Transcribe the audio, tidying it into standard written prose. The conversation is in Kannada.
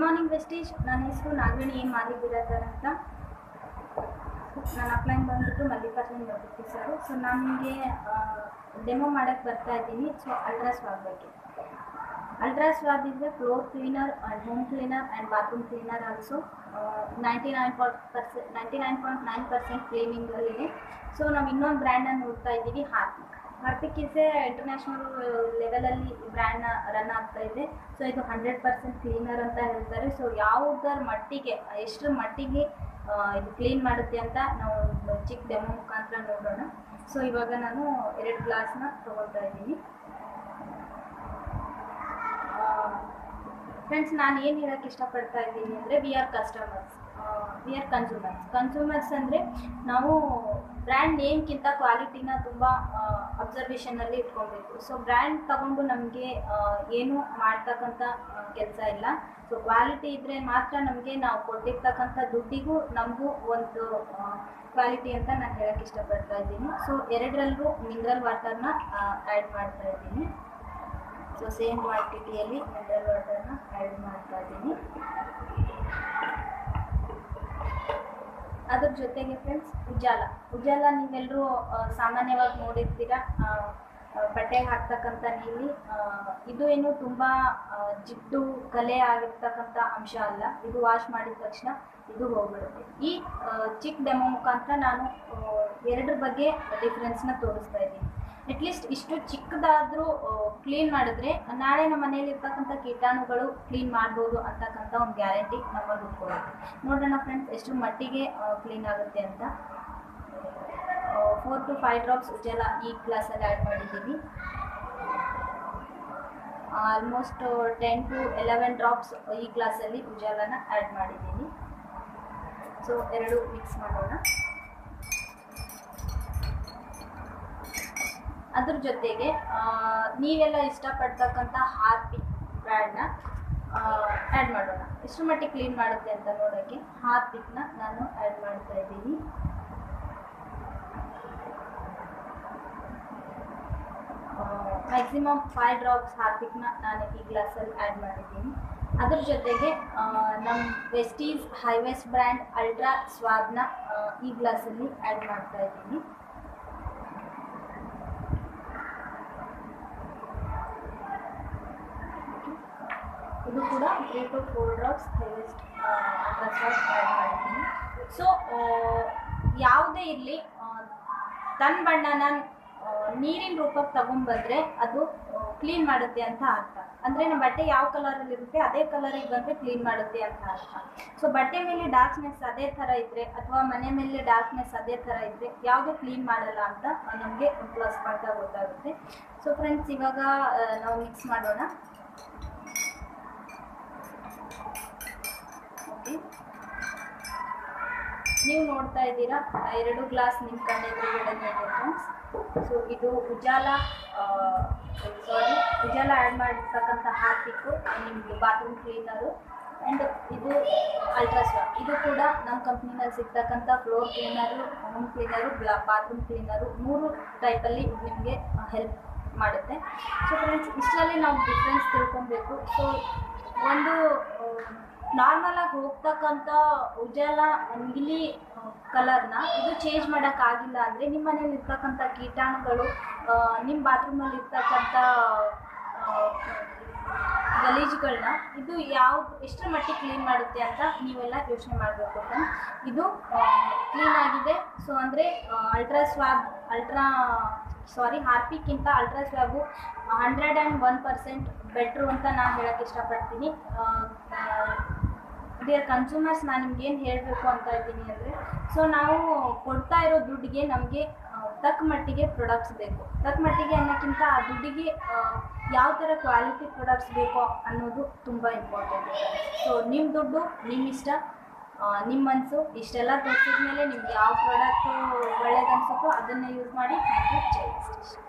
Morning Vestige. ನನ್ನ ಹೆಸರು ನಾಗವೇಣಿ ಏನು ಮಾಡಿದ್ದೀರಾ ಅಂತ. ನಾನು ಅಪ್ಲೈನ್ ಬಂದುಬಿಟ್ಟು ಮಲ್ಲಿಕಾರ್ಜುನ್ ಬರ್ಬಿಟ್ಟು ಸರ್. ಸೊ ನಾನು ನಿಮಗೆ ಡೆಮೋ ಮಾಡೋಕ್ಕೆ ಬರ್ತಾ ಇದ್ದೀನಿ. ಸೊ ಅಲ್ಟ್ರಾ ಸ್ವಾಬ್ ಬಗ್ಗೆ. Ultra swab is a floor cleaner and home cleaner and bathroom cleaner also. 99.9% ಕ್ಲೀನಿಂಗಲ್ಲಿದೆ. ಸೊ ನಾವು ಇನ್ನೊಂದು ಬ್ರ್ಯಾಂಡನ್ನು ನೋಡ್ತಾ ಇದ್ದೀವಿ, Harpic. Harpic is a international ಲೆವೆಲಲ್ಲಿ ಬ್ರ್ಯಾಂಡ್ನ ರನ್ ಆಗ್ತಾ ಇದೆ. ಸೊ ಇದು 100% ಕ್ಲೀನರ್ ಅಂತ ಹೇಳ್ತಾರೆ. ಸೊ ಯಾವುದರ ಮಟ್ಟಿಗೆ, ಎಷ್ಟರ ಮಟ್ಟಿಗೆ ಇದು ಕ್ಲೀನ್ ಮಾಡುತ್ತೆ ಅಂತ ನಾವು ಚಿಕ್ಕ ಡೆಮೋ ಮುಖಾಂತರ ನೋಡೋಣ. ಸೊ ಇವಾಗ ನಾನು 2 ಗ್ಲಾಸ್ನ ತೊಗೊಳ್ತಾ ಇದ್ದೀನಿ. ಫ್ರೆಂಡ್ಸ್, ನಾನು ಏನು ಹೇಳೋಕ್ಕೆ ಇಷ್ಟಪಡ್ತಾ ಇದ್ದೀನಿ ಅಂದರೆ, ವಿ ಆರ್ ಕನ್ಸ್ಯೂಮರ್ಸ್ ಅಂದರೆ ನಾವು ಬ್ರ್ಯಾಂಡ್ ನೇಮ್ಗಿಂತ ಕ್ವಾಲಿಟಿನ ತುಂಬ ಅಬ್ಸರ್ವೇಷನಲ್ಲಿ ಇಟ್ಕೊಬೇಕು. ಸೊ ಬ್ರ್ಯಾಂಡ್ ತಗೊಂಡು ನಮಗೆ ಏನು ಮಾಡ್ತಕ್ಕಂಥ ಕೆಲಸ ಇಲ್ಲ. ಸೊ ಕ್ವಾಲಿಟಿ ಇದ್ದರೆ ಮಾತ್ರ ನಮಗೆ ನಾವು ಕೊಟ್ಟಿರ್ತಕ್ಕಂಥ ದುಡ್ಡಿಗೂ ನಮಗೂ ಒಂದು ಕ್ವಾಲಿಟಿ ಅಂತ ನಾನು ಹೇಳೋಕ್ಕೆ ಇಷ್ಟಪಡ್ತಾ ಇದ್ದೀನಿ. ಸೊ 2ರಲ್ಲೂ ಮಿನರಲ್ ವಾಟರ್ನ ಆ್ಯಡ್ ಮಾಡ್ತಾ ಇದ್ದೀನಿ. ಸೊ ಸೇಮ್ ಕ್ವಾಂಟಿಟಿಯಲ್ಲಿ ಮಿನರಲ್ ವಾಟರ್ನ ಆ್ಯಡ್ ಮಾಡ್ತಾ ಇದ್ದೀನಿ. ಅದ್ರ ಜೊತೆಗೆ ಫ್ರೆಂಡ್ಸ್, ಉಜಾಲ ನೀವೆಲ್ಲರೂ ಸಾಮಾನ್ಯವಾಗಿ ನೋಡಿರ್ತೀರ, ಬಟ್ಟೆಗೆ ಹಾಕ್ತಕ್ಕಂಥ ನೀಲಿ. ಇದು ಏನು ತುಂಬ ಜಿಡ್ಡು ಕಲೆ ಆಗಿರ್ತಕ್ಕಂಥ ಅಂಶ ಅಲ್ಲ. ಇದು ವಾಶ್ ಮಾಡಿದ ತಕ್ಷಣ ಇದು ಹೋಗ್ಬಿಡುತ್ತೆ. ಈ ಚಿಕ್ಕ ಡೆಮೋ ಮುಖಾಂತರ ನಾನು 2 ಬಗ್ಗೆ ಡಿಫ್ರೆನ್ಸ್ನ ತೋರಿಸ್ತಾ ಇದ್ದೀನಿ. ಅಟ್ಲೀಸ್ಟ್ ಇಷ್ಟು ಚಿಕ್ಕದಾದರೂ ಕ್ಲೀನ್ ಮಾಡಿದ್ರೆ ನಾಳೆ ನಮ್ಮ ಮನೇಲಿ ಇರ್ತಕ್ಕಂಥ ಕೀಟಾಣುಗಳು ಕ್ಲೀನ್ ಮಾಡ್ಬೋದು ಅಂತಕ್ಕಂಥ ಒಂದು ಗ್ಯಾರಂಟಿ ನಮ್ಮಲ್ಲಿ ಉಳ್ಕೊಳ್ಳುತ್ತೆ. ನೋಡೋಣ ಫ್ರೆಂಡ್ಸ್ ಎಷ್ಟು ಮಟ್ಟಿಗೆ ಕ್ಲೀನ್ ಆಗುತ್ತೆ ಅಂತ. 4 to 5 ಡ್ರಾಪ್ಸ್ ಉಜಾಲ ಈ ಗ್ಲಾಸಲ್ಲಿ ಆ್ಯಡ್ ಮಾಡಿದ್ದೀನಿ. ಆಲ್ಮೋಸ್ಟ್ 10 to 11 ಡ್ರಾಪ್ಸ್ ಈ ಗ್ಲಾಸಲ್ಲಿ ಉಜಾಲನ ಆ್ಯಡ್ ಮಾಡಿದ್ದೀನಿ. ಸೊ 2 ಮಿಕ್ಸ್ ಮಾಡೋಣ. ಅದ್ರ ಜೊತೆಗೆ ನೀವೆಲ್ಲ ಇಷ್ಟಪಡ್ತಕ್ಕಂಥ ಹಾರ್ಪಿಕ್ ಬ್ರ್ಯಾಂಡ್ನ ಆ್ಯಡ್ ಮಾಡೋಣ. ಎಷ್ಟು ಮಟ್ಟಿಗೆ ಕ್ಲೀನ್ ಮಾಡುತ್ತೆ ಅಂತ ನೋಡೋಕ್ಕೆ ಹಾರ್ಪಿಕ್ನ ನಾನು ಆ್ಯಡ್ ಮಾಡ್ತಾ ಇದ್ದೀನಿ. ಮ್ಯಾಕ್ಸಿಮಮ್ 5 ಡ್ರಾಪ್ಸ್ ಹಾರ್ಪಿಕ್ನ ನಾನು ಈ ಗ್ಲಾಸಲ್ಲಿ ಆ್ಯಡ್ ಮಾಡಿದ್ದೀನಿ. ಅದ್ರ ಜೊತೆಗೆ ನಮ್ಮ ವೆಸ್ಟೀಸ್ ಹೈವೆಸ್ಟ್ ಬ್ರ್ಯಾಂಡ್ ಅಲ್ಟ್ರಾ ಸ್ವಾಬ್ನ ಈ ಗ್ಲಾಸಲ್ಲಿ ಆ್ಯಡ್ ಮಾಡ್ತಾ ಇದ್ದೀನಿ. ಇದು ಕೂಡ 3 to 4 ಡ್ರಾಪ್ಸ್ ಹೈವೆಸ್ಟ್ ಅಲ್ಟ್ರಾ ಸ್ವಾಬ್ ಆ್ಯಡ್ ಮಾಡಿದ್ದೀನಿ. ಸೊ ಯಾವುದೇ ಇರಲಿ, ತನ್ನ ಬಣ್ಣನ ನೀರಿನ ರೂಪಕ್ಕೆ ತಗೊಂಡ್ಬಂದರೆ ಅದು ಕ್ಲೀನ್ ಮಾಡುತ್ತೆ ಅಂತ ಅರ್ಥ. ಅಂದರೆ ನಮ್ಮ ಬಟ್ಟೆ ಯಾವ ಕಲರಲ್ಲಿ ಇರುತ್ತೆ ಅದೇ ಕಲರಿಗೆ ಬಂದರೆ ಕ್ಲೀನ್ ಮಾಡುತ್ತೆ ಅಂತ ಅರ್ಥ. ಸೊ ಬಟ್ಟೆ ಮೇಲೆ ಡಾರ್ಕ್ನೆಸ್ ಅದೇ ಥರ ಇದ್ದರೆ ಅಥವಾ ಮನೆ ಮೇಲೆ ಡಾರ್ಕ್ನೆಸ್ ಅದೇ ಥರ ಇದ್ದರೆ ಯಾವುದೂ ಕ್ಲೀನ್ ಮಾಡಲ್ಲ ಅಂತ ನಮಗೆ ಪ್ಲಸ್ ಪಾಯಿಂಟ್ ಗೊತ್ತಾಗುತ್ತೆ. ಸೊ ಫ್ರೆಂಡ್ಸ್, ಇವಾಗ ನಾವು ಮಿಕ್ಸ್ ಮಾಡೋಣ. ಓಕೆ, ನೀವು ನೋಡ್ತಾ ಇದ್ದೀರಾ 2 ಗ್ಲಾಸ್ ನಿಮ್ಮ ಕಣ್ಣೆದುರುಗಡೆ ಇದೆ ಫ್ರೆಂಡ್ಸ್. ಸೊ ಇದು ಉಜಾಲ ಆ್ಯಡ್ ಮಾಡಿರ್ತಕ್ಕಂಥ ಹಾರ್ಪಿಕ್ಕು, ನಿಮ್ಮದು ಬಾತ್ರೂಮ್ ಕ್ಲೀನರು. ಆ್ಯಂಡ್ ಇದು ಅಲ್ಟ್ರಾ ಸ್ವಾಬ್. ಇದು ಕೂಡ ನಮ್ಮ ಕಂಪ್ನಿನಲ್ಲಿ ಸಿಗ್ತಕ್ಕಂಥ floor cleaner, home cleaner, bathroom cleaner 3 ಟೈಪಲ್ಲಿ ನಿಮಗೆ ಹೆಲ್ಪ್ ಮಾಡುತ್ತೆ. ಸೊ ಫ್ರೆಂಡ್ಸ್, ಇಷ್ಟರಲ್ಲಿ ನಾವು ಡಿಫ್ರೆನ್ಸ್ ತಿಳ್ಕೊಬೇಕು. ಸೊ ಒಂದು ನಾರ್ಮಲಾಗಿ ಹೋಗ್ತಕ್ಕಂಥ ಉಜಾಲ ನೀಲಿ ಕಲರ್ನ ಇದು ಚೇಂಜ್ ಮಾಡೋಕ್ಕಾಗಿಲ್ಲ ಅಂದರೆ ನಿಮ್ಮ ಮನೇಲಿ ಇರ್ತಕ್ಕಂಥ ಕೀಟಾಣುಗಳು, ನಿಮ್ಮ ಬಾತ್ರೂಮಲ್ಲಿ ಇರ್ತಕ್ಕಂಥ ಗಲೀಜುಗಳನ್ನ ಇದು ಎಷ್ಟರ ಮಟ್ಟಿಗೆ ಕ್ಲೀನ್ ಮಾಡುತ್ತೆ ಅಂತ ನೀವೆಲ್ಲ ಯೋಚನೆ ಮಾಡಬೇಕು. ಇದು ಕ್ಲೀನ್ ಆಗಿದೆ. ಸೊ ಅಂದರೆ ಹಾರ್ಪಿಕ್ಕಿಂತ ಅಲ್ಟ್ರಾ ಸ್ವಾಬು 101% ಬೆಟ್ರು ಅಂತ ನಾನು ಹೇಳೋಕ್ಕೆ ಇಷ್ಟಪಡ್ತೀನಿ. ಡಿಯರ್ ಕನ್ಸ್ಯೂಮರ್ಸ್, ನಾನು ನಿಮ್ಗೇನು ಹೇಳಬೇಕು ಅಂತ ಇದ್ದೀನಿ ಅಂದರೆ, ಸೊ ನಾವು ಕೊಡ್ತಾ ಇರೋ ದುಡ್ಡಿಗೆ ನಮಗೆ ತಕ್ಕ ಮಟ್ಟಿಗೆ ಪ್ರಾಡಕ್ಟ್ಸ್ ಬೇಕು. ತಕ್ಕ ಮಟ್ಟಿಗೆ ಅನ್ನೋಕ್ಕಿಂತ ಆ ದುಡ್ಡಿಗೆ ಯಾವ ಥರ ಕ್ವಾಲಿಟಿ ಪ್ರಾಡಕ್ಟ್ಸ್ ಬೇಕೋ ಅನ್ನೋದು ತುಂಬ ಇಂಪಾರ್ಟೆಂಟ್. ಸೊ ನಿಮ್ಮ ದುಡ್ಡು, ನಿಮ್ಮ ಇಷ್ಟ, ನಿಮ್ಮ ಮನಸ್ಸು, ಇಷ್ಟೆಲ್ಲ ತೋರಿಸಿದ ಮೇಲೆ ನಿಮ್ಗೆ ಯಾವ ಪ್ರಾಡಕ್ಟು ಒಳ್ಳೇದು ಅನಿಸುತ್ತೋ ಅದನ್ನೇ ಯೂಸ್ ಮಾಡಿ. Thank you. ಜೈ ಶ್ರೀ.